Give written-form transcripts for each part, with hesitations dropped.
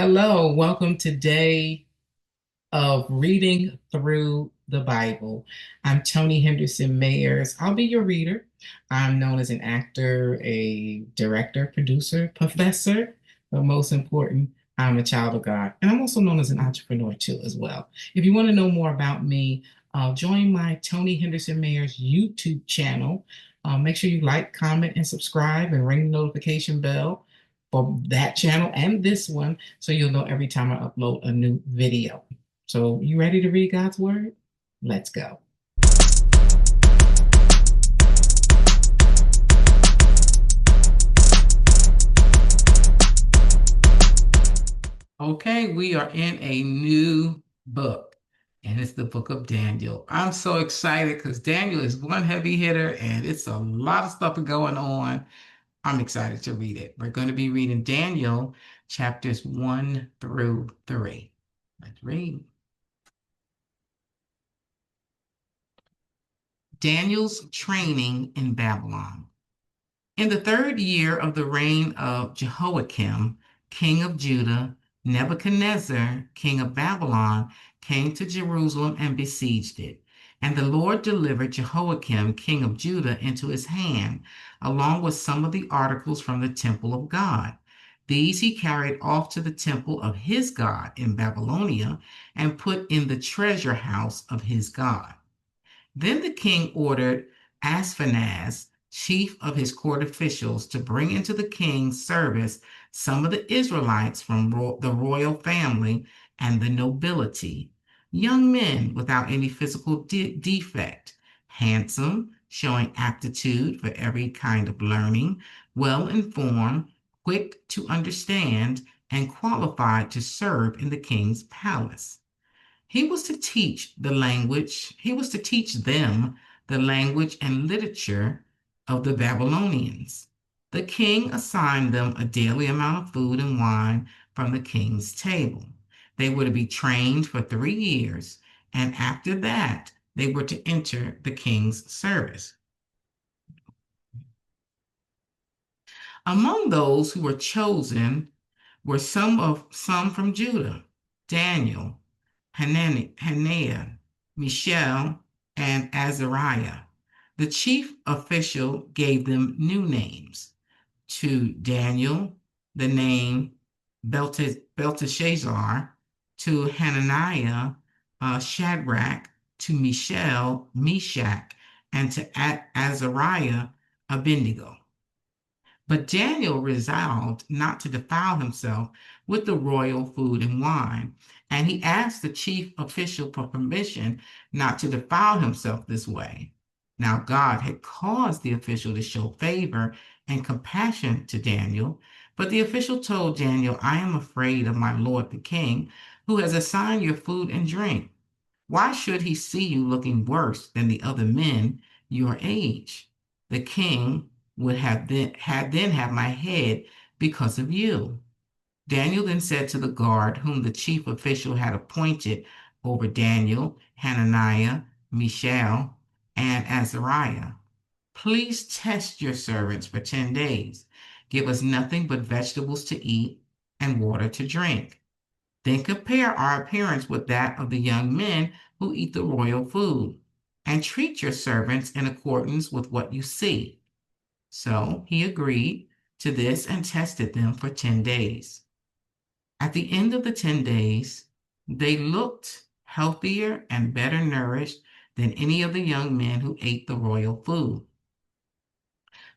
Hello, welcome to day of reading through the Bible. I'm Toni Henderson-Mayers. I'll be your reader. I'm known as an actor, a director, producer, professor, but most important, I'm a child of God. And I'm also known as an entrepreneur too, as well. If you want to know more about me, join my Toni Henderson-Mayers YouTube channel. Make sure you like, comment, and subscribe and ring the notification bell for that channel and this one so you'll know every time I upload a new video. So, you ready to read God's word? Let's go. Okay, we are in a new book, and it's the book of Daniel. I'm so excited because Daniel is one heavy hitter, and it's a lot of stuff going on. I'm excited to read it. We're going to be reading Daniel chapters 1 through 3. Let's read. Daniel's training in Babylon. In the third year of the reign of Jehoiakim, king of Judah, Nebuchadnezzar, king of Babylon, came to Jerusalem and besieged it. And the Lord delivered Jehoiakim, king of Judah, into his hand, along with some of the articles from the temple of God. These he carried off to the temple of his God in Babylonia and put in the treasure house of his God. Then the king ordered Ashpenaz, chief of his court officials, to bring into the king's service some of the Israelites from the royal family and the nobility, young men without any physical defect, handsome, showing aptitude for every kind of learning, well informed, quick to understand, and qualified to serve in the king's palace. He was to teach them the language and literature of the Babylonians. The king assigned them a daily amount of food and wine from the king's table. They were to be trained for 3 years, and after that, they were to enter the king's service. Among those who were chosen were some from Judah: Daniel, Hananiah, Mishael, and Azariah. The chief official gave them new names. To Daniel, the name Belteshazzar; to Hananiah, Shadrach; to Mishael, Meshach; and to Azariah, Abednego. But Daniel resolved not to defile himself with the royal food and wine, and he asked the chief official for permission not to defile himself this way. Now, God had caused the official to show favor and compassion to Daniel, but the official told Daniel, "I am afraid of my lord the king, who has assigned your food and drink. Why should he see you looking worse than the other men your age? The king would have my head because of you." Daniel then said to the guard whom the chief official had appointed over Daniel, Hananiah, Mishael, and Azariah, "Please test your servants for 10 days. Give us nothing but vegetables to eat and water to drink. Then compare our appearance with that of the young men who eat the royal food, and treat your servants in accordance with what you see." So he agreed to this and tested them for 10 days. At the end of the 10 days, they looked healthier and better nourished than any of the young men who ate the royal food.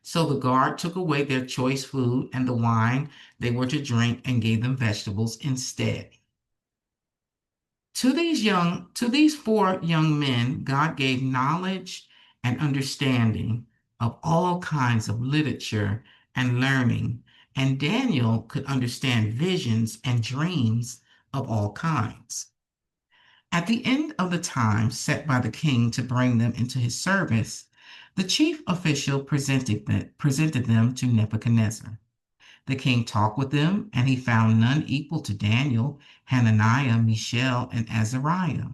So the guard took away their choice food and the wine they were to drink and gave them vegetables instead. To these four young men, God gave knowledge and understanding of all kinds of literature and learning, and Daniel could understand visions and dreams of all kinds. At the end of the time set by the king to bring them into his service, the chief official presented them to Nebuchadnezzar. The king talked with them, and he found none equal to Daniel, Hananiah, Mishael, and Azariah.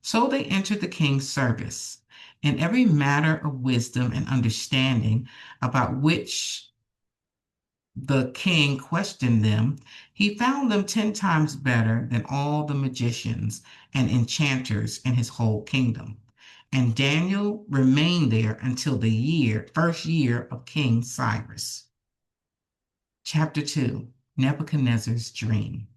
So they entered the king's service. In every matter of wisdom and understanding about which the king questioned them, he found them 10 times better than all the magicians and enchanters in his whole kingdom. And Daniel remained there until the first year of King Cyrus. Chapter 2, Nebuchadnezzar's Dream.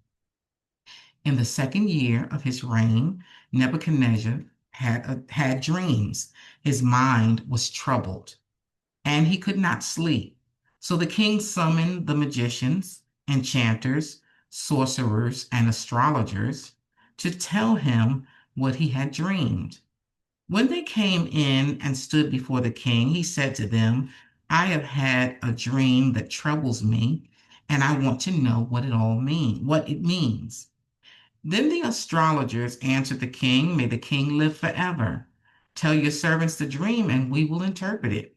In the second year of his reign, Nebuchadnezzar had dreams. His mind was troubled, and he could not sleep. So the king summoned the magicians, enchanters, sorcerers, and astrologers to tell him what he had dreamed. When they came in and stood before the king, he said to them, I have had a dream that troubles me, and I want to know what it means. Then the astrologers answered the king, May the king live forever. Tell your servants the dream, and we will interpret it.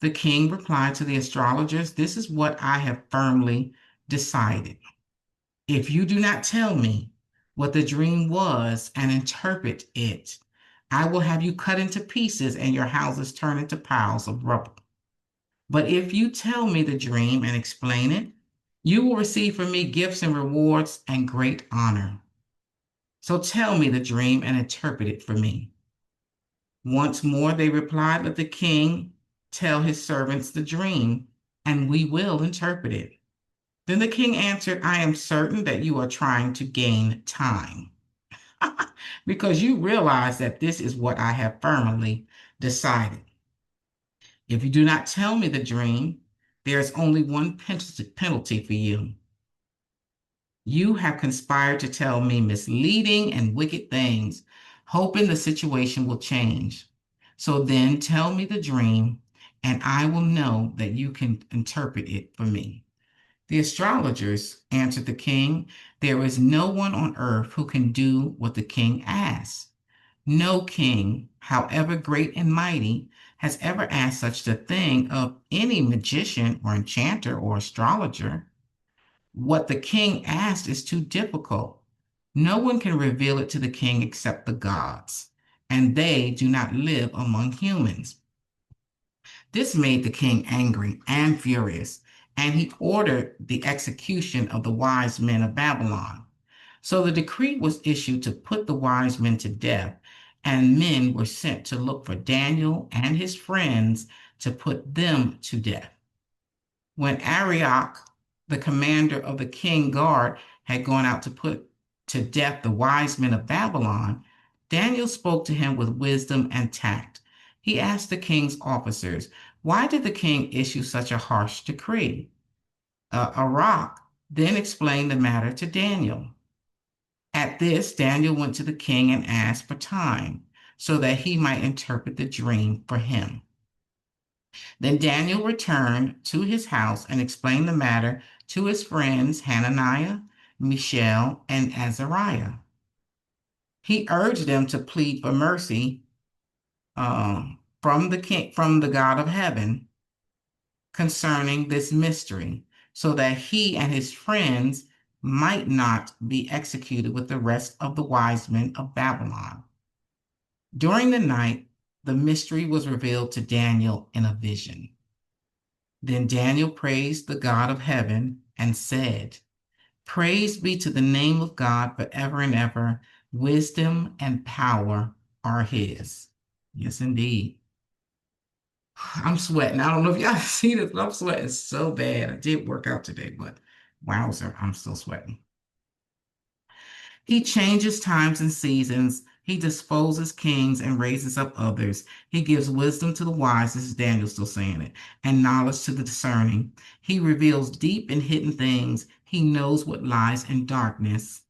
The king replied to the astrologers, This is what I have firmly decided. If you do not tell me what the dream was and interpret it, I will have you cut into pieces and your houses turned into piles of rubble. But if you tell me the dream and explain it, you will receive from me gifts and rewards and great honor. So tell me the dream and interpret it for me. Once more they replied, Let the king tell his servants the dream, and we will interpret it. Then the king answered, I am certain that you are trying to gain time because you realize that this is what I have firmly decided. If you do not tell me the dream, there is only one penalty for you. You have conspired to tell me misleading and wicked things, hoping the situation will change. So then tell me the dream, and I will know that you can interpret it for me. The astrologers answered the king, There is no one on earth who can do what the king asks. No king, however great and mighty, has ever asked such a thing of any magician or enchanter or astrologer. What the king asked is too difficult. No one can reveal it to the king except the gods, and they do not live among humans. This made the king angry and furious, and he ordered the execution of the wise men of Babylon. So the decree was issued to put the wise men to death, and men were sent to look for Daniel and his friends to put them to death. When Arioch, the commander of the king guard, had gone out to put to death the wise men of Babylon, Daniel spoke to him with wisdom and tact. He asked the king's officers, Why did the king issue such a harsh decree? Arioch then explained the matter to Daniel. At this, Daniel went to the king and asked for time so that he might interpret the dream for him. Then Daniel returned to his house and explained the matter to his friends Hananiah, Mishael, and Azariah. He urged them to plead for mercy from the God of heaven concerning this mystery, so that he and his friends might not be executed with the rest of the wise men of Babylon. During the night, the mystery was revealed to Daniel in a vision. Then Daniel praised the God of heaven and said, Praise be to the name of God forever and ever. Wisdom and power are his. Yes, indeed. I'm sweating. I don't know if y'all see this, but I'm sweating so bad. I did work out today, but wowzer, I'm still sweating. He changes times and seasons. He disposes kings and raises up others. He gives wisdom to the wise, this is Daniel still saying it, and knowledge to the discerning. He reveals deep and hidden things. He knows what lies in darkness,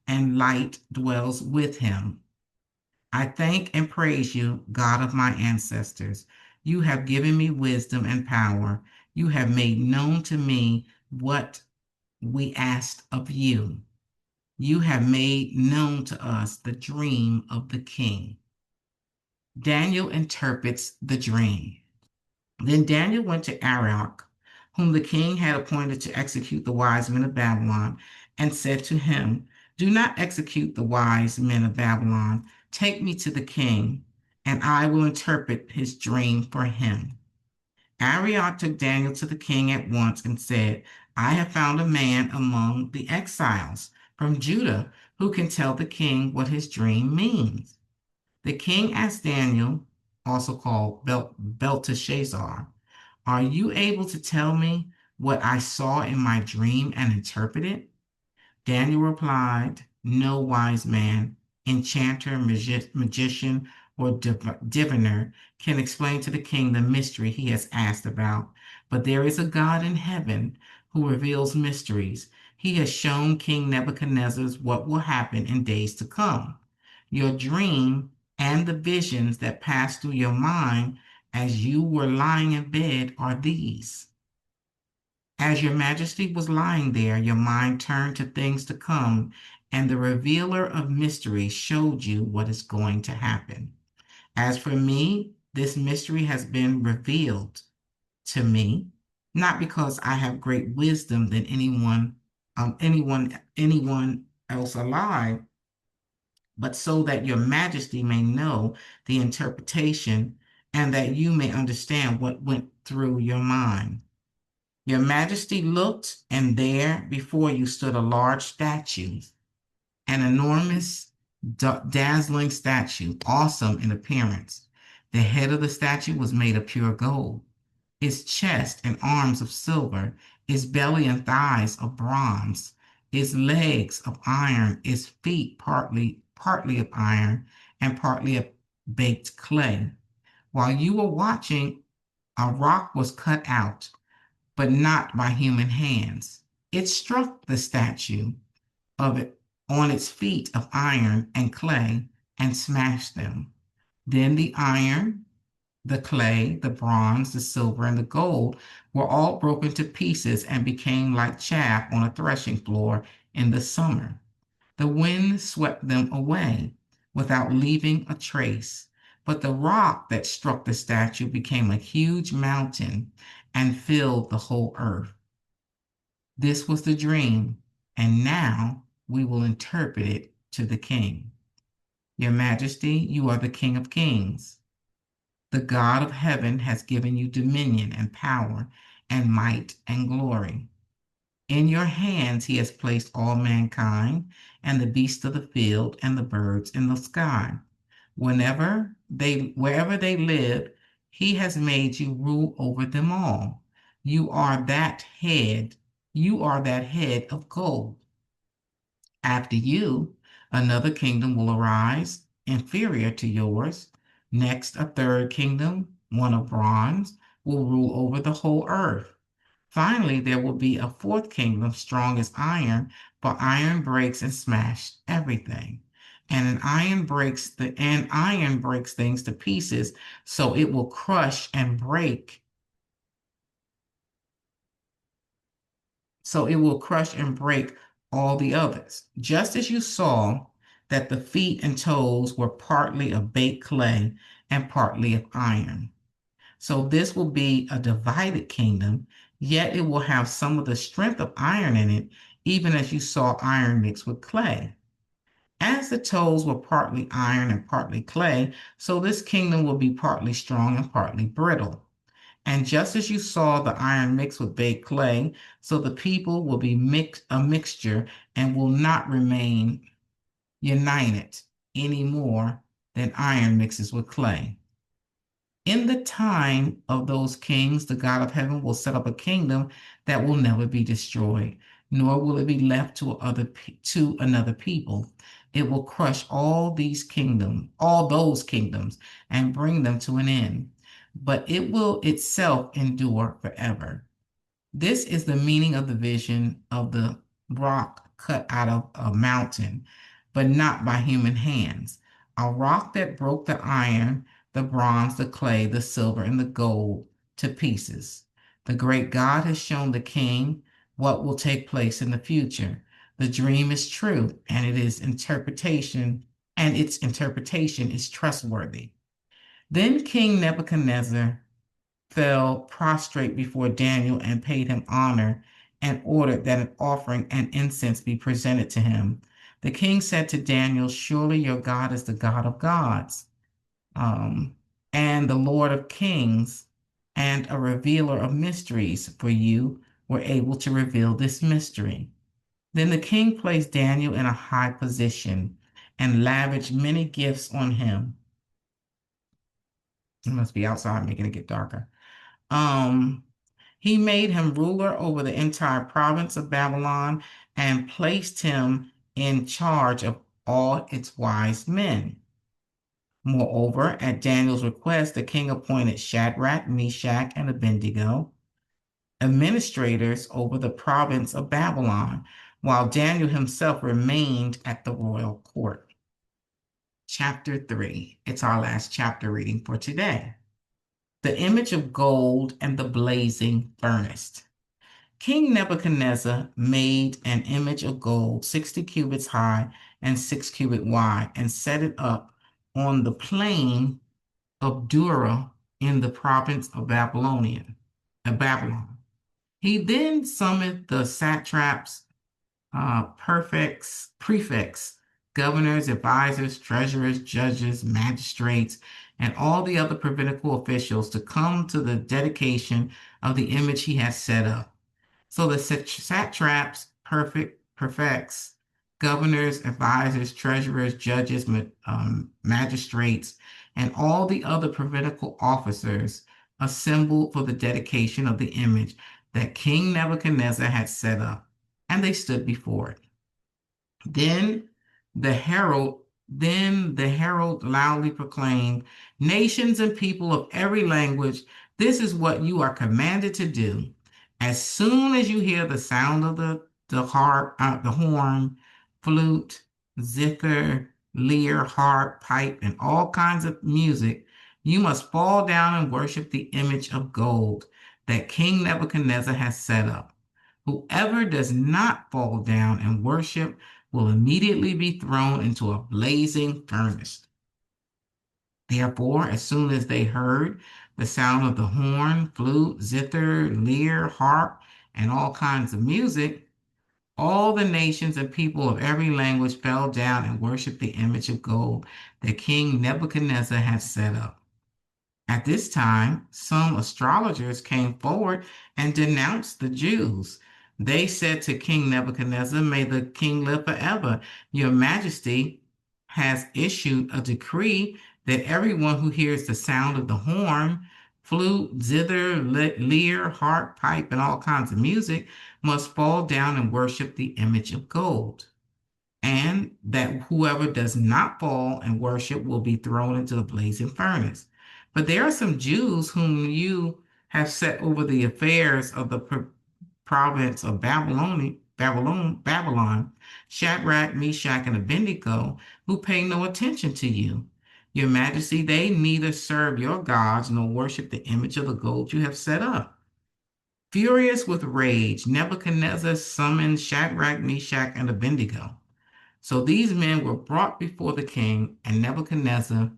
and light dwells with him. I thank and praise you, God of my ancestors. You have given me wisdom and power. You have made known to me what we asked of you. You have made known to us the dream of the king. Daniel interprets the dream. Then Daniel went to Arioch, whom the king had appointed to execute the wise men of Babylon, and said to him, Do not execute the wise men of Babylon. Take me to the king, and I will interpret his dream for him. Arioch took Daniel to the king at once and said, I have found a man among the exiles from Judah who can tell the king what his dream means. The king asked Daniel, also called Belteshazzar, are you able to tell me what I saw in my dream and interpret it? Daniel replied, no wise man, enchanter, magician, or diviner can explain to the king the mystery he has asked about. But there is a God in heaven who reveals mysteries. He has shown King Nebuchadnezzar what will happen in days to come. Your dream and the visions that passed through your mind as you were lying in bed are these. As your majesty was lying there, your mind turned to things to come, and the revealer of mysteries showed you what is going to happen. As for me, this mystery has been revealed to me, not because I have great wisdom than anyone else alive, but so that your majesty may know the interpretation and that you may understand what went through your mind. Your majesty looked, and there before you stood a large statue, an enormous, dazzling statue, awesome in appearance. The head of the statue was made of pure gold, its chest and arms of silver, its belly and thighs of bronze, its legs of iron, its feet partly of iron and partly of baked clay. While you were watching, a rock was cut out, but not by human hands. It struck the statue of it on its feet of iron and clay and smashed them. Then the iron, the clay, the bronze, the silver, and the gold were all broken to pieces and became like chaff on a threshing floor in the summer. The wind swept them away without leaving a trace. But the rock that struck the statue became a huge mountain and filled the whole earth. This was the dream, and now we will interpret it to the king. Your Majesty, you are the King of Kings. The God of heaven has given you dominion and power and might and glory. In your hands he has placed all mankind and the beasts of the field and the birds in the sky. Wherever they live, he has made you rule over them all. You are that head. You are that head of gold. After you, another kingdom will arise, inferior to yours. Next, a third kingdom, one of bronze, will rule over the whole earth. Finally, there will be a fourth kingdom, strong as iron, but iron breaks and smashes everything. Iron breaks things to pieces, so it will crush and break. So it will crush and break all the others. Just as you saw that the feet and toes were partly of baked clay and partly of iron. So this will be a divided kingdom, yet it will have some of the strength of iron in it, even as you saw iron mixed with clay. As the toes were partly iron and partly clay, so this kingdom will be partly strong and partly brittle. And just as you saw the iron mixed with baked clay, so the people will be a mixture and will not remain united any more than iron mixes with clay. In the time of those kings, the God of heaven will set up a kingdom that will never be destroyed, nor will it be left to another people. It will crush all those kingdoms, and bring them to an end. But it will itself endure forever. This is the meaning of the vision of the rock cut out of a mountain, but not by human hands. A rock that broke the iron, the bronze, the clay, the silver, and the gold to pieces. The great God has shown the king what will take place in the future. The dream is true, and its interpretation is trustworthy. Then King Nebuchadnezzar fell prostrate before Daniel and paid him honor and ordered that an offering and incense be presented to him. The king said to Daniel, surely your God is the God of gods, and the Lord of kings. and a revealer of mysteries, for you were able to reveal this mystery. Then the king placed Daniel in a high position and lavished many gifts on him. It must be outside making it get darker. Um, he made him ruler over the entire province of Babylon and placed him in charge of all its wise men. Moreover, at Daniel's request, the king appointed Shadrach, Meshach, and Abednego administrators over the province of Babylon, while Daniel himself remained at the royal court. Chapter 3. It's our last chapter reading for today. The image of gold and the blazing furnace. King Nebuchadnezzar made an image of gold 60 cubits high and 6 cubits wide and set it up on the plain of Dura in the province of Babylon. He then summoned the satraps, prefects, governors, advisors, treasurers, judges, magistrates, and all the other provincial officials to come to the dedication of the image he has set up. So the satraps, prefects, governors, advisors, treasurers, judges, magistrates, and all the other provincial officers assembled for the dedication of the image that King Nebuchadnezzar had set up, and they stood before it. Then the herald, then the herald loudly proclaimed, nations and people of every language, this is what you are commanded to do. As soon as you hear the sound of the harp, the horn, flute, zither, lyre, harp, pipe, and all kinds of music, you must fall down and worship the image of gold that King Nebuchadnezzar has set up. Whoever does not fall down and worship will immediately be thrown into a blazing furnace. Therefore, as soon as they heard the sound of the horn, flute, zither, lyre, harp, and all kinds of music, all the nations and people of every language fell down and worshiped the image of gold that King Nebuchadnezzar had set up. At this time, some astrologers came forward and denounced the Jews. They said to King Nebuchadnezzar, may the king live forever. Your Majesty has issued a decree that everyone who hears the sound of the horn, flute, zither, lyre, harp, pipe, and all kinds of music must fall down and worship the image of gold, and that whoever does not fall and worship will be thrown into the blazing furnace. But there are some Jews whom you have set over the affairs of the province of Babylon, Shadrach, Meshach, and Abednego, who pay no attention to you. Your Majesty, they neither serve your gods nor worship the image of the gold you have set up. Furious with rage, Nebuchadnezzar summoned Shadrach, Meshach, and Abednego. So these men were brought before the king, and Nebuchadnezzar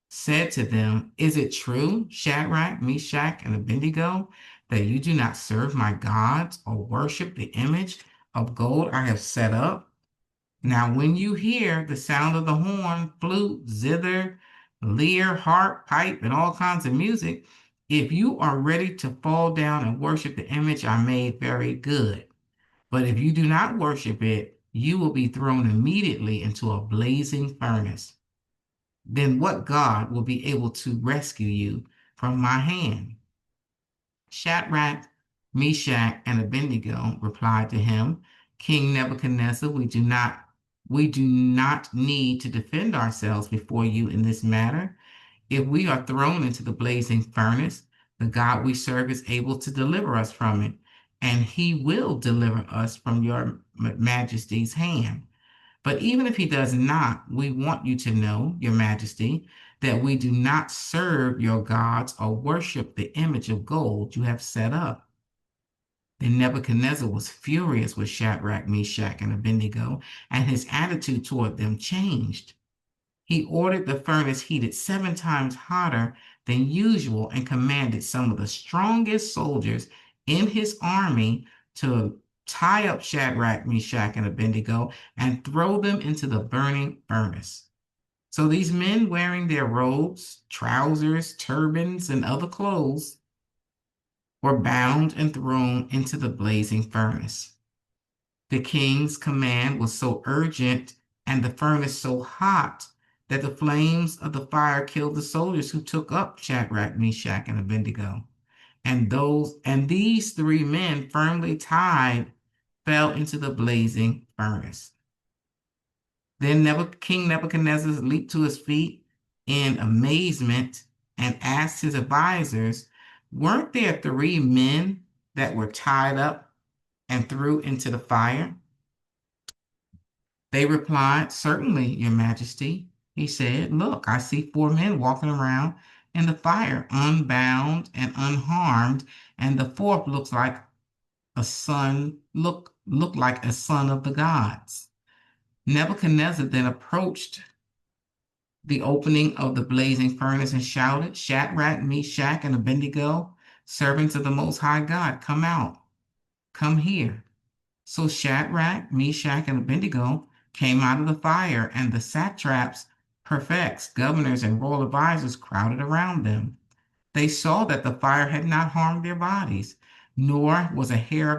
said to them, is it true, Shadrach, Meshach, and Abednego, that you do not serve my gods or worship the image of gold I have set up? Now, when you hear the sound of the horn, flute, zither, lyre, harp, pipe, and all kinds of music, if you are ready to fall down and worship the image I made, very good. But if you do not worship it, you will be thrown immediately into a blazing furnace. Then what God will be able to rescue you from my hand? Shadrach, Meshach, and Abednego replied to him, King Nebuchadnezzar, we do not need to defend ourselves before you in this matter. If we are thrown into the blazing furnace, the God we serve is able to deliver us from it, and he will deliver us from your majesty's hand. But even if he does not, we want you to know, your majesty, that we do not serve your gods or worship the image of gold you have set up. Then Nebuchadnezzar was furious with Shadrach, Meshach, and Abednego, and his attitude toward them changed. He ordered the furnace heated 7 times hotter than usual and commanded some of the strongest soldiers in his army to tie up Shadrach, Meshach, and Abednego and throw them into the burning furnace. So these men, wearing their robes, trousers, turbans, and other clothes, were bound and thrown into the blazing furnace. The king's command was so urgent and the furnace so hot that the flames of the fire killed the soldiers who took up Shadrach, Meshach, and Abednego. And these three men, firmly tied, fell into the blazing furnace. Then King Nebuchadnezzar leaped to his feet in amazement and asked his advisors, "Weren't there three men that were tied up and threw into the fire?" They replied, "Certainly, Your Majesty." He said, "Look, I see four men walking around in the fire, unbound and unharmed, and the fourth looks like a son, look like a son of the gods." Nebuchadnezzar then approached the opening of the blazing furnace and shouted, "Shadrach, Meshach, and Abednego, servants of the Most High God, come out, come here." So Shadrach, Meshach, and Abednego came out of the fire, and the satraps, prefects, governors, and royal advisors crowded around them. They saw that the fire had not harmed their bodies, nor was a hair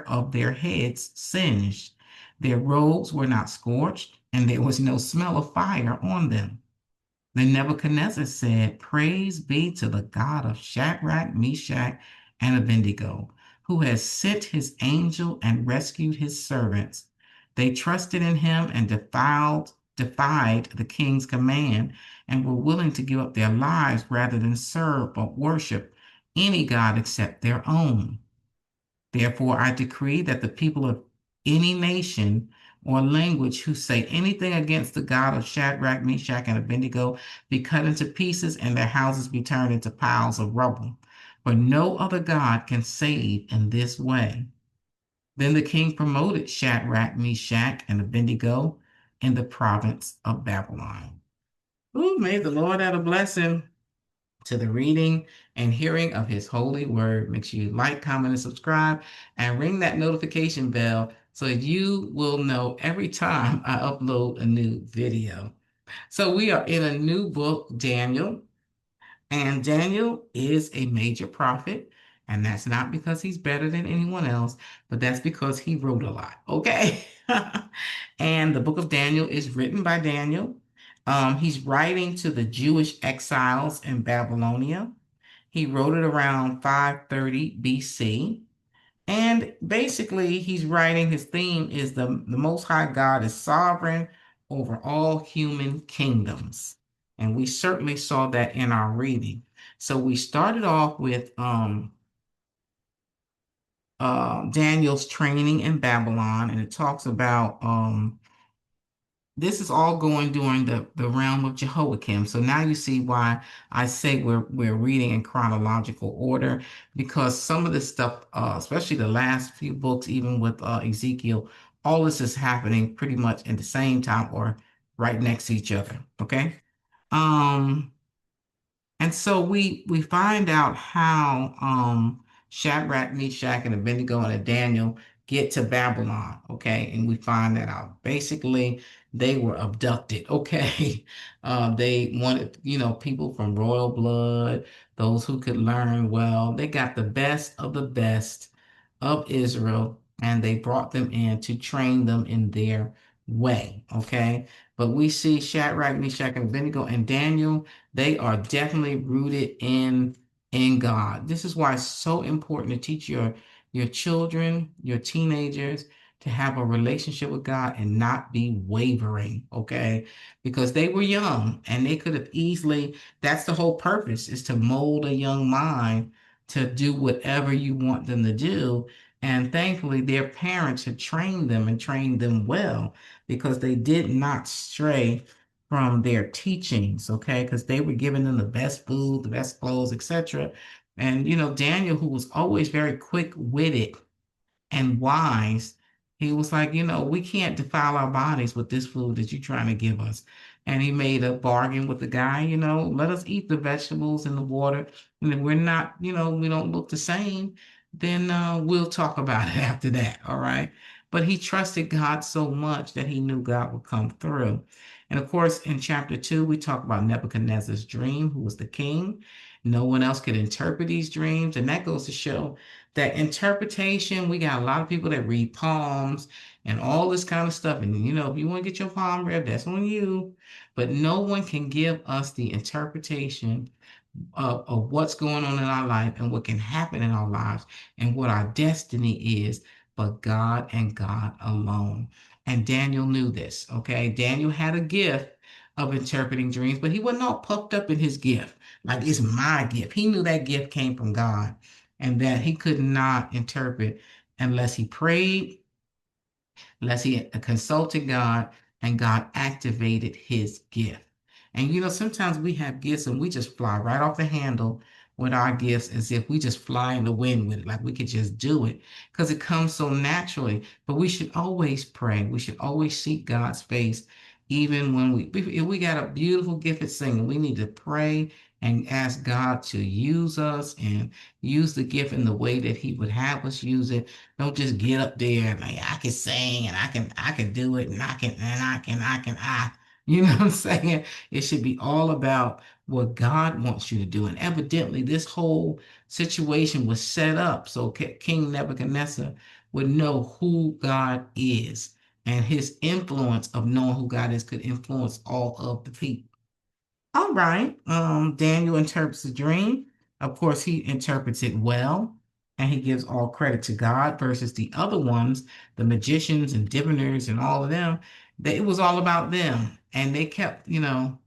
of their heads singed. Their robes were not scorched, and there was no smell of fire on them. Then Nebuchadnezzar said, "Praise be to the God of Shadrach, Meshach, and Abednego, who has sent his angel and rescued his servants. They trusted in him and defied the king's command, and were willing to give up their lives rather than serve or worship any god except their own. Therefore, I decree that the people of any nation or language who say anything against the God of Shadrach, Meshach, and Abednego be cut into pieces and their houses be turned into piles of rubble. For no other God can save in this way." Then the king promoted Shadrach, Meshach, and Abednego in the province of Babylon. Ooh, may the Lord add a blessing to the reading and hearing of his holy word. Make sure you like, comment, and subscribe, and ring that notification bell so that you will know every time I upload a new video. So we are in a new book, Daniel, and Daniel is a major prophet. And that's not because he's better than anyone else, but that's because he wrote a lot. Okay. And the book of Daniel is written by Daniel. He's writing to the Jewish exiles in Babylonia. He wrote it around 530 BC. And basically, he's writing, his theme is the Most High God is sovereign over all human kingdoms. And we certainly saw that in our reading. So we started off with Daniel's training in Babylon, and it talks about this is all going during the realm of Jehoiakim. So now you see why I say we're reading in chronological order, because some of this stuff, especially the last few books, even with Ezekiel, all this is happening pretty much at the same time or right next to each other. Okay. Um, and so we find out how Shadrach, Meshach, and Abednego and Daniel get to Babylon. Okay, and we find that out. Basically, they were abducted. Okay, they wanted people from royal blood, those who could learn well. They got the best of the best of Israel, and they brought them in to train them in their way. Okay, but we see Shadrach, Meshach, and Abednego and Daniel, they are definitely rooted in God. This is why it's so important to teach your children, your teenagers, to have a relationship with God and not be wavering, okay? Because they were young and they could have easily, that's the whole purpose, is to mold a young mind to do whatever you want them to do. And thankfully, their parents had trained them and trained them well, because they did not stray from their teachings, okay? Because they were giving them the best food, the best clothes, etc. And Daniel, who was always very quick-witted and wise, he was like, we can't defile our bodies with this food that you're trying to give us. And he made a bargain with the guy, let us eat the vegetables and the water. And if we're not, we don't look the same, then we'll talk about it after that. All right. But he trusted God so much that he knew God would come through. And of course, in chapter 2, we talk about Nebuchadnezzar's dream, who was the king. No one else could interpret these dreams. And that goes to show that interpretation, we got a lot of people that read palms and all this kind of stuff. And if you want to get your palm read, that's on you. But no one can give us the interpretation of what's going on in our life and what can happen in our lives and what our destiny is, but God and God alone. And Daniel knew this, okay? Daniel had a gift of interpreting dreams, but he wasn't all puffed up in his gift. Like, it's my gift. He knew that gift came from God and that he could not interpret unless he prayed, unless he consulted God and God activated his gift. And sometimes we have gifts and we just fly right off the handle with our gifts as if we just fly in the wind with it, like we could just do it because it comes so naturally. But we should always pray. We should always seek God's face, even when if we got a beautiful gift at singing, we need to pray and ask God to use us and use the gift in the way that He would have us use it. Don't just get up there and like I can sing and I can do it and I. You know what I'm saying? It should be all about what God wants you to do. And evidently, this whole situation was set up so King Nebuchadnezzar would know who God is, and his influence of knowing who God is could influence all of the people. All right. Daniel interprets the dream. Of course, he interprets it well, and he gives all credit to God versus the other ones, the magicians and diviners and all of them. It was all about them, and they kept hemming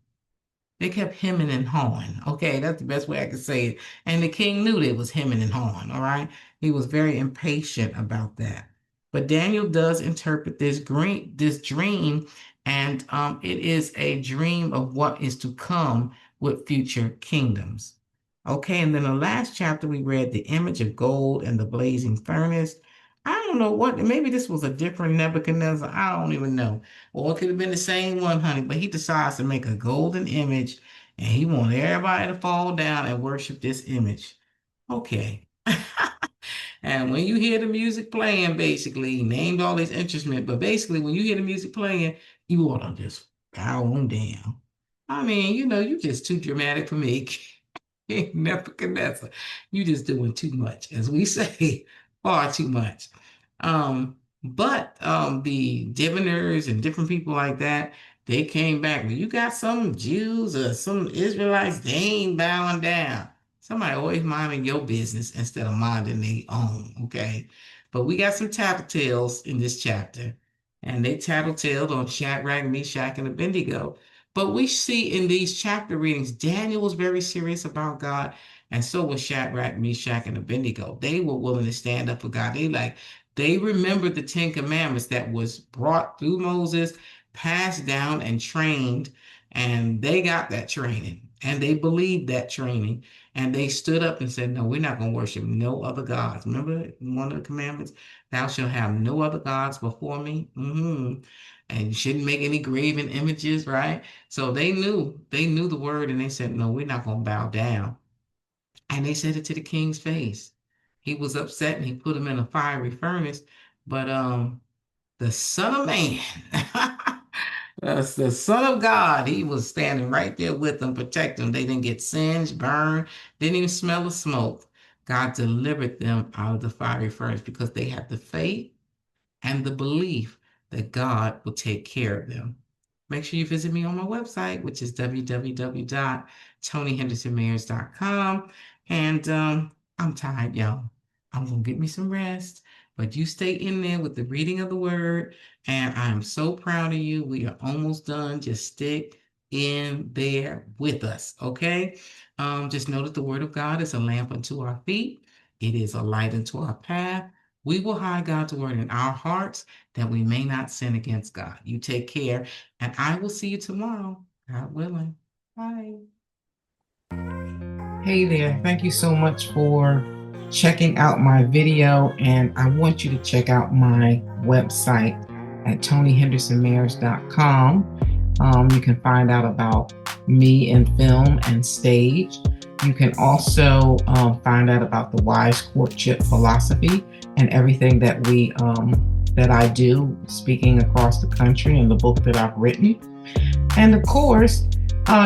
and hawing. Okay, that's the best way I could say it. And the king knew that it was hemming and hawing. All right, he was very impatient about that. But Daniel does interpret this dream, and it is a dream of what is to come with future kingdoms. Okay, and then the last chapter we read the image of gold and the blazing furnace. I don't know what, maybe this was a different Nebuchadnezzar. I don't even know. Or it could have been the same one, honey, but he decides to make a golden image and he wants everybody to fall down and worship this image. Okay. And when you hear the music playing, basically, he named all these instruments, but basically, when you hear the music playing, you ought to just bow on down. I mean, you're just too dramatic for me. Nebuchadnezzar, you just doing too much, as we say, far too much. But the diviners and different people like that, they came back. When you got some Jews or some Israelites, they ain't bowing down. Somebody always minding your business instead of minding their own, okay? But we got some tattletales in this chapter, and they tattletaled on Shadrach, Meshach, and Abednego. But we see in these chapter readings, Daniel was very serious about God, and so was Shadrach, Meshach, and Abednego. They were willing to stand up for God. They remembered the Ten Commandments that was brought through Moses, passed down and trained, and they got that training, and they believed that training, and they stood up and said, no, we're not going to worship no other gods. Remember one of the commandments? Thou shalt have no other gods before me. And you shouldn't make any graven images, right? So they knew the word, and they said, no, we're not going to bow down. And they said it to the king's face. He was upset and he put him in a fiery furnace. But the Son of Man, the Son of God, he was standing right there with them, protecting them. They didn't get singed, burned, didn't even smell the smoke. God delivered them out of the fiery furnace because they had the faith and the belief that God will take care of them. Make sure you visit me on my website, which is www.tonihendersonmayers.com. And I'm tired, y'all. I'm going to get me some rest. But you stay in there with the reading of the word. And I'm so proud of you. We are almost done. Just stick in there with us, okay? Just know that the word of God is a lamp unto our feet. It is a light unto our path. We will hide God's word in our hearts that we may not sin against God. You take care, and I will see you tomorrow, God willing. Bye. Hey there. Thank you so much for checking out my video, and I want you to check out my website at tonihendersonmayers.com. You can find out about me in film and stage. You can also find out about the wise courtship philosophy and everything that that I do, speaking across the country, and the book that I've written. And of course,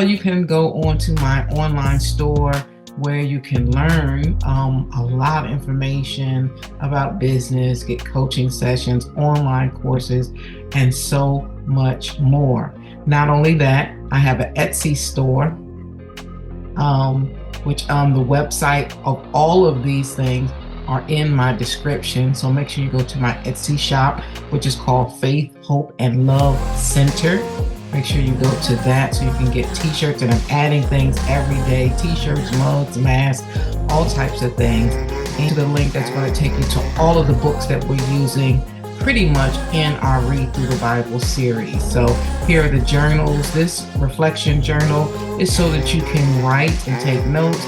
you can go on to my online store where you can learn a lot of information about business, get coaching sessions, online courses, and so much more. Not only that, I have an Etsy store, which the website of all of these things are in my description. So make sure you go to my Etsy shop, which is called Faith, Hope, and Love Center. Make sure you go to that so you can get t-shirts, and I'm adding things every day, t-shirts, mugs, masks, all types of things, into the link that's going to take you to all of the books that we're using pretty much in our Read Through the Bible series. So here are the journals. This reflection journal is so that you can write and take notes.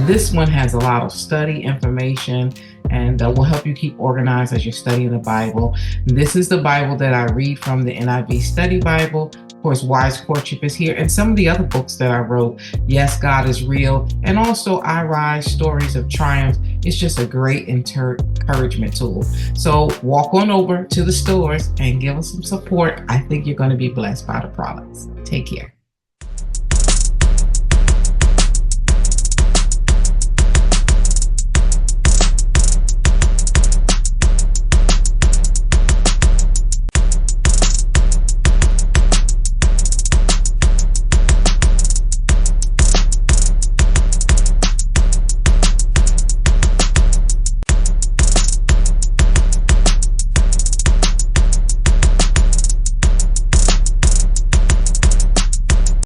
This one has a lot of study information and will help you keep organized as you're studying the Bible. This is the Bible that I read from, the NIV Study Bible. Of course, Wise Courtship is here, and some of the other books that I wrote. Yes, God is Real, and also I Rise, Stories of Triumph. It's just a great encouragement tool. So walk on over to the stores and give us some support. I think you're going to be blessed by the products. Take care.